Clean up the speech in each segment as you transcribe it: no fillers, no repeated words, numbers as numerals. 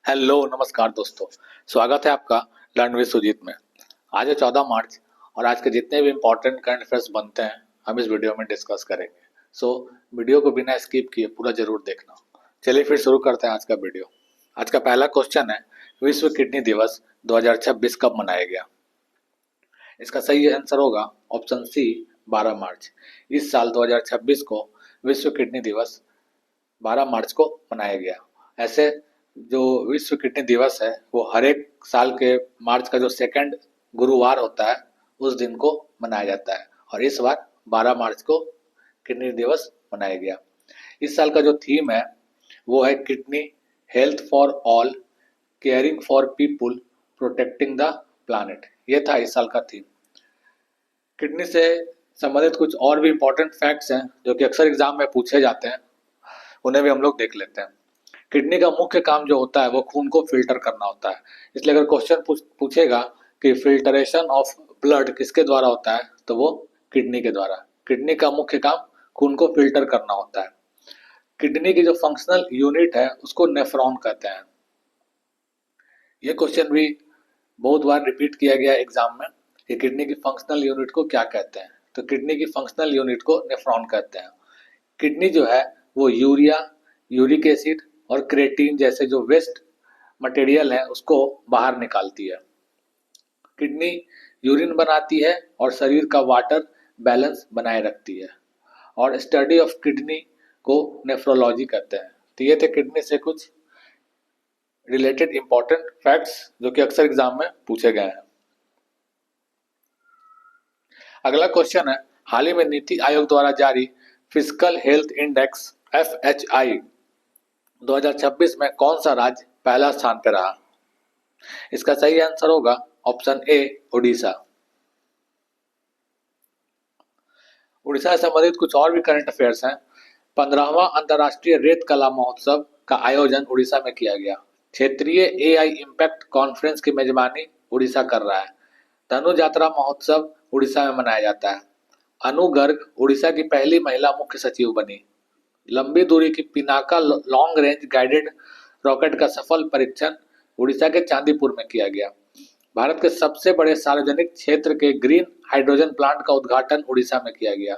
Hello नमस्कार दोस्तों। स्वागत है आपका लर्न विद सुजीत में। आज है 14 मार्च और आज के जितने भी इम्पोर्टेंट करंट अफेयर्स बनते हैं हम इस वीडियो में डिस्कस करेंगे। सो वीडियो को बिना स्किप किए पूरा जरूर देखना। चलिए फिर शुरू करते हैं आज का वीडियो। आज का पहला क्वेश्चन है, विश्व किडनी दिवस 2026 कब मनाया गया? इसका सही आंसर होगा ऑप्शन सी 12 मार्च। इस साल 2026 को विश्व किडनी दिवस 12 मार्च को मनाया गया। ऐसे जो विश्व किडनी दिवस है वो हर एक साल के मार्च का जो सेकंड गुरुवार होता है उस दिन को मनाया जाता है और इस बार 12 मार्च को किडनी दिवस मनाया गया। इस साल का जो थीम है वो है kidney health for all, caring for people, protecting the planet. ये था इस साल का थीम। किडनी से संबंधित कुछ और भी इम्पोर्टेंट फैक्ट्स हैं जो कि अक्सर एग्जाम में पूछे जाते हैं, उन्हें भी हम लोग देख लेते हैं। किडनी का मुख्य काम जो होता है वो खून को फिल्टर करना होता है। इसलिए अगर क्वेश्चन पूछेगा कि फिल्टरेशन ऑफ ब्लड किसके द्वारा होता है तो वो किडनी के द्वारा। किडनी का मुख्य काम खून को फिल्टर करना होता है। किडनी की जो फंक्शनल यूनिट है उसको नेफ्रॉन कहते हैं। ये क्वेश्चन भी बहुत बार रिपीट किया गया एग्जाम में कि किडनी की फंक्शनल यूनिट को क्या कहते हैं, तो किडनी की फंक्शनल यूनिट को नेफ्रॉन कहते हैं। किडनी जो है वो यूरिया, यूरिक एसिड और क्रेटीन जैसे जो वेस्ट मटेरियल है उसको बाहर निकालती है। किडनी यूरिन बनाती है और शरीर का वाटर बैलेंस बनाए रखती है और स्टडी ऑफ किडनी को नेफ्रोलॉजी कहते हैं। तो ये थे किडनी से कुछ रिलेटेड इंपॉर्टेंट फैक्ट्स जो कि अक्सर एग्जाम में पूछे गए हैं। अगला क्वेश्चन है, हाल ही में नीति आयोग द्वारा जारी फिजिकल हेल्थ इंडेक्स FHI 2026 में कौन सा राज्य पहला स्थान पर रहा? इसका सही आंसर होगा ऑप्शन ए उड़ीसा। उड़ीसा से संबंधित कुछ और भी करंट अफेयर्स हैं। 15वां अंतर्राष्ट्रीय रेत कला महोत्सव का आयोजन उड़ीसा में किया गया। क्षेत्रीय AI इम्पैक्ट कॉन्फ्रेंस की मेजबानी उड़ीसा कर रहा है। धनु यात्रा महोत्सव उड़ीसा में मनाया जाता है। अनु गर्ग उड़ीसा की पहली महिला मुख्य सचिव बनी। लंबी दूरी की Pinaka long range guided rocket का सफल परीक्षण उड़ीसा के चांदीपुर में किया गया। भारत के सबसे बड़े सार्वजनिक क्षेत्र के ग्रीन हाइड्रोजन प्लांट का उद्घाटन उड़ीसा में किया गया।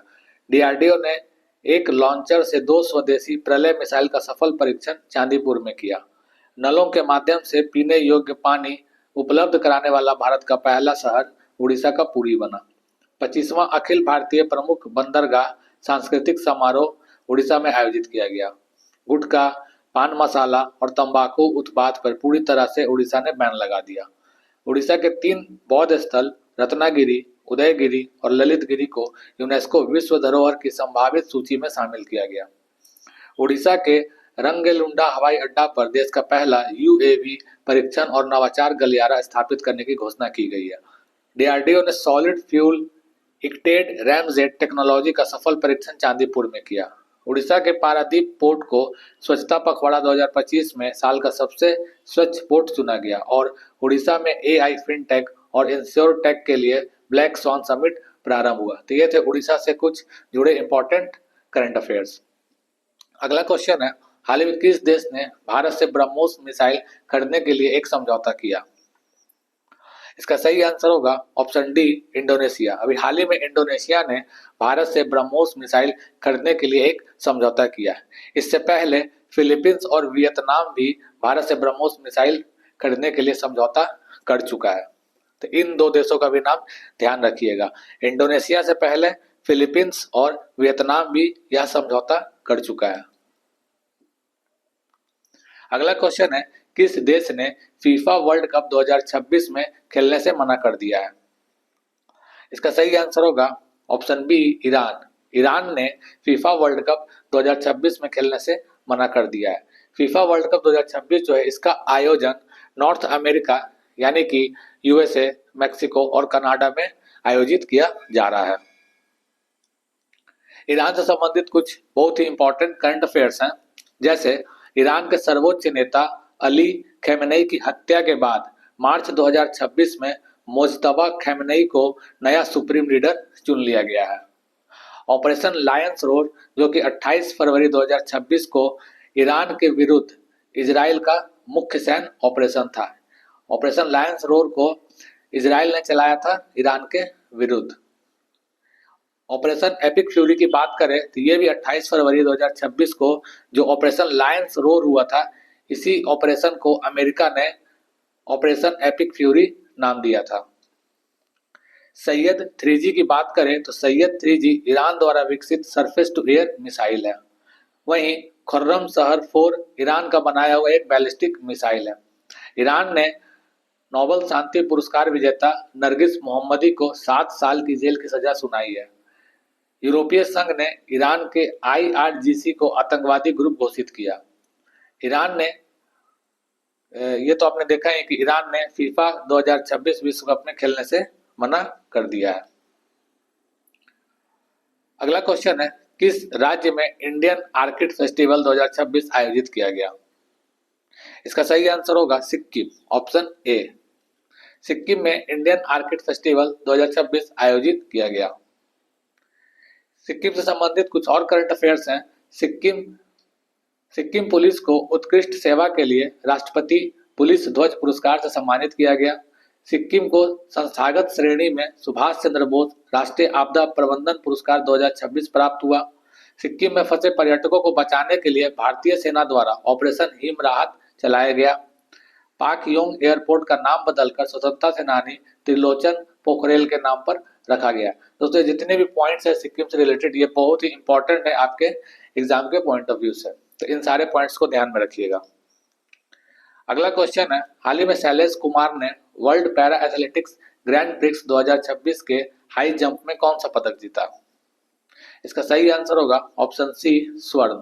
DRDO ने एक लॉन्चर से 2 स्वदेशी प्रलय मिसाइल का सफल परीक्षण चांदीपुर में किया। नलों के माध्यम से पीने योग्य पानी उपलब्ध कराने वाला भारत का पहला शहर उड़ीसा का पुरी बना। 25वां अखिल भारतीय प्रमुख बंदरगाह सांस्कृतिक समारोह उड़ीसा में आयोजित किया गया। गुटखा, पान मसाला और तंबाकू उत्पाद पर पूरी तरह से उड़ीसा ने बैन लगा दिया। उड़ीसा के 3 बौद्ध स्थल रत्नागिरी, उदयगिरी और ललितगिरी को यूनेस्को विश्व धरोहर की संभावित सूची में शामिल किया गया। उड़ीसा के रंगेलुंडा हवाई अड्डा पर देश का पहला UAV परीक्षण और नवाचार गलियारा स्थापित करने की घोषणा की गई है। DRDO ने सॉलिड फ्यूल इक्टेड रैमजेट टेक्नोलॉजी का सफल परीक्षण चांदीपुर में किया। उड़ीसा के पारादीप पोर्ट को स्वच्छता पखवाड़ा 2025 में साल का सबसे स्वच्छ पोर्ट चुना गया और उड़ीसा में AI फिनटेक और इंश्योरटेक के लिए ब्लैक स्वॉन समिट प्रारंभ हुआ। तो ये थे उड़ीसा से कुछ जुड़े इंपॉर्टेंट करंट अफेयर्स। अगला क्वेश्चन है, हाल ही में किस देश ने भारत से ब्रह्मोस मिसाइल खरीदने के लिए एक समझौता किया? इसका सही आंसर होगा ऑप्शन डी इंडोनेशिया। अभी हाल ही में इंडोनेशिया ने भारत से ब्रह्मोस मिसाइल खरीदने के लिए एक समझौता किया है। इससे पहले फिलीपींस और वियतनाम भी भारत से ब्रह्मोस मिसाइल खरीदने के लिए समझौता कर चुका है। तो इन 2 देशों का भी नाम ध्यान रखिएगा। इंडोनेशिया से पहले फिलीपींस और वियतनाम भी यह समझौता कर चुका है। अगला क्वेश्चन है, किस देश ने फीफा वर्ल्ड कप 2026 में खेलने से मना कर दिया है? इसका सही आंसर होगा ऑप्शन बी ईरान। ईरान ने फीफा वर्ल्ड कप 2026 में खेलने से मना कर दिया है। फीफा वर्ल्ड कप 2026 जो है इसका आयोजन नॉर्थ अमेरिका यानी कि USA, मैक्सिको और कनाडा में आयोजित किया जा रहा है। ईरान से संबंधित कुछ बहुत ही इंपॉर्टेंट करंट अफेयर्स हैं। जैसे ईरान के सर्वोच्च नेता अली खमेनेई की हत्या के बाद मार्च 2026 में मुज्तबा खमेनेई को नया सुप्रीम लीडर चुन लिया गया है। ऑपरेशन लायंस रोड जो कि 28 फरवरी 2026 को ईरान के विरुद्ध इजराइल का मुख्य सैन्य ऑपरेशन था। ऑपरेशन लायंस रोर को इजराइल ने चलाया था ईरान के विरुद्ध। ऑपरेशन एपिक फ्यूरी की बात करें तो ये भी 28 फरवरी 2026 को जो ऑपरेशन लायंस रोर हुआ था, इसी ऑपरेशन को अमेरिका ने ऑपरेशन एपिक फ्यूरी नाम दिया था। सैयद 3G की बात करें तो सैयद 3G ईरान द्वारा विकसित सरफेस टू एयर मिसाइल है। वहीं खुर्रम शहर 4 ईरान का बनाया हुआ एक बैलिस्टिक मिसाइल है। ईरान ने नोबेल शांति पुरस्कार विजेता नरगिस मोहम्मदी को 7 साल की जेल की सजा सुनाई है। यूरोपीय संघ ने ईरान के IRGC को आतंकवादी ग्रुप घोषित किया। ईरान ने ये तो आपने देखा है कि ईरान ने फीफा 2026 विश्व कप में खेलने से मना कर दिया है। अगला क्वेश्चन है, किस राज्य में इंडियन आर्किड फेस्टिवल 2026 आयोजित किया गया? इसका सही आंसर होगा सिक्किम, ऑप्शन ए। सिक्किम में इंडियन आर्किड फेस्टिवल 2026 आयोजित किया गया। सिक्किम से संबंधित कुछ और करंट अफेयर्स हैं। सिक्किम पुलिस को उत्कृष्ट सेवा के लिए राष्ट्रपति पुलिस ध्वज पुरस्कार से सम्मानित किया गया। सिक्किम को संस्थागत श्रेणी में सुभाष चंद्र बोस राष्ट्रीय आपदा प्रबंधन पुरस्कार 2026 प्राप्त हुआ। सिक्किम में फंसे पर्यटकों को बचाने के लिए भारतीय सेना द्वारा ऑपरेशन हिम राहत चलाया गया। पाकयोंग एयरपोर्ट का नाम बदलकर स्वतंत्रता सेनानी त्रिलोचन पोखरेल के नाम पर रखा गया। दोस्तों, जितने भी पॉइंट्स है सिक्किम से रिलेटेड, ये बहुत ही इंपॉर्टेंट है आपके एग्जाम के पॉइंट ऑफ व्यू से, तो इन सारे पॉइंट्स को ध्यान में रखिएगा। अगला क्वेश्चन है, हाल ही में शैलेश कुमार ने world para athletics grand prix 2026 के हाई जंप में कौन सा पदक जीता? इसका सही आंसर होगा ऑप्शन सी, स्वर्ण।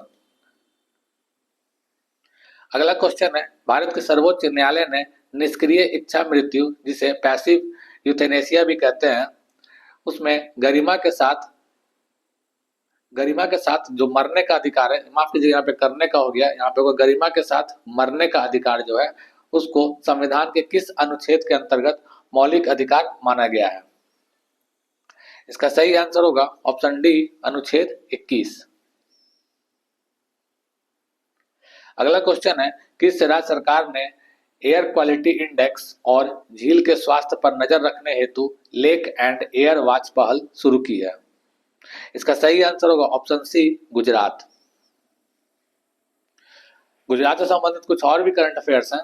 अगला क्वेश्चन है, भारत के सर्वोच्च न्यायालय ने निष्क्रिय इच्छा मृत्यु, जिसे पैसिव यूथेनेसिया भी कहते हैं, उसमें गरिमा के साथ जो मरने का अधिकार है, माफ कीजिए यहाँ पे करने का हो गया, यहाँ पे गरिमा के साथ मरने का अधिकार जो है उसको संविधान के किस अनुच्छेद के अंतर्गत मौलिक अधिकार माना गया है? इसका सही आंसर होगा ऑप्शन डी, अनुच्छेद 21। अगला क्वेश्चन है, किस राज्य सरकार ने एयर क्वालिटी इंडेक्स और झील के स्वास्थ्य पर नजर रखने हेतु लेक एंड एयर वॉच पहल शुरू की है? इसका सही आंसर होगा ऑप्शन सी, गुजरात। गुजरात से संबंधित कुछ और भी करंट अफेयर्स हैं।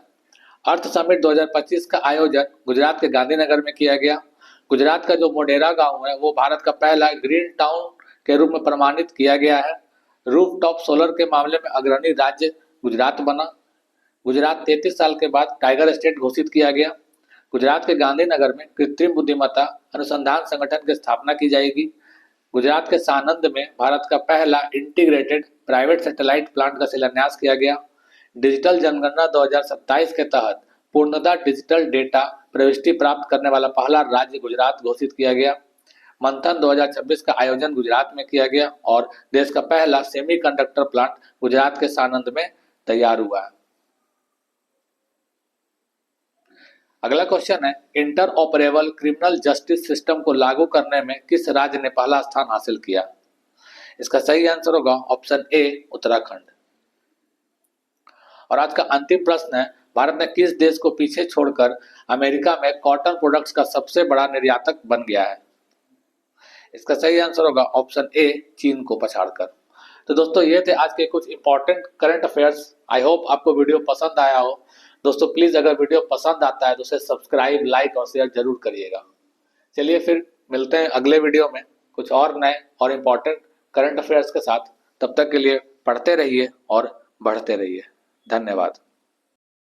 अर्थ समिट 2025 का आयोजन गुजरात के गांधीनगर में किया गया। गुजरात का जो मोढेरा गांव है वो भारत का पहला ग्रीन टाउन के रूप में प्रमाणित किया गया है। रूफटॉप सोलर के मामले में अग्रणी राज्य गुजरात बना। गुजरात 33 साल के बाद टाइगर स्टेट घोषित किया गया। गुजरात के गांधीनगर में कृत्रिम बुद्धिमत्ता अनुसंधान संगठन की स्थापना की जाएगी। गुजरात के सानंद में भारत का पहला इंटीग्रेटेड प्राइवेट सैटेलाइट प्लांट का शिलान्यास किया गया। डिजिटल जनगणना 2027 के तहत पूर्णतः डिजिटल डेटा प्रविष्टि प्राप्त करने वाला पहला राज्य गुजरात घोषित किया गया। मंथन 2026 का आयोजन गुजरात में किया गया और देश का पहला सेमीकंडक्टर प्लांट गुजरात के सानंद में तैयार हुआ है। अगला क्वेश्चन है, inter operable criminal justice system को लागू करने में किस राज्य ने पहला स्थान हासिल किया? इसका सही आंसर होगा ऑप्शन ए, उत्तराखंड। और आज का अंतिम प्रश्न है, भारत ने किस देश को पीछे छोड़कर अमेरिका में कॉटन प्रोडक्ट्स का सबसे बड़ा निर्यातक बन गया है? इसका सही आंसर होगा ऑप्शन ए, चीन को पछाड़कर। तो दोस्तों, ये थे आज के कुछ important current affairs. I hope आपको वीडियो पसंद आया हो। दोस्तों प्लीज अगर वीडियो पसंद आता है तो उसे सब्सक्राइब, लाइक और शेयर जरूर करिएगा। चलिए फिर मिलते हैं अगले वीडियो में कुछ और नए और इम्पोर्टेंट करंट अफेयर्स के साथ। तब तक के लिए पढ़ते रहिए और बढ़ते रहिए। धन्यवाद।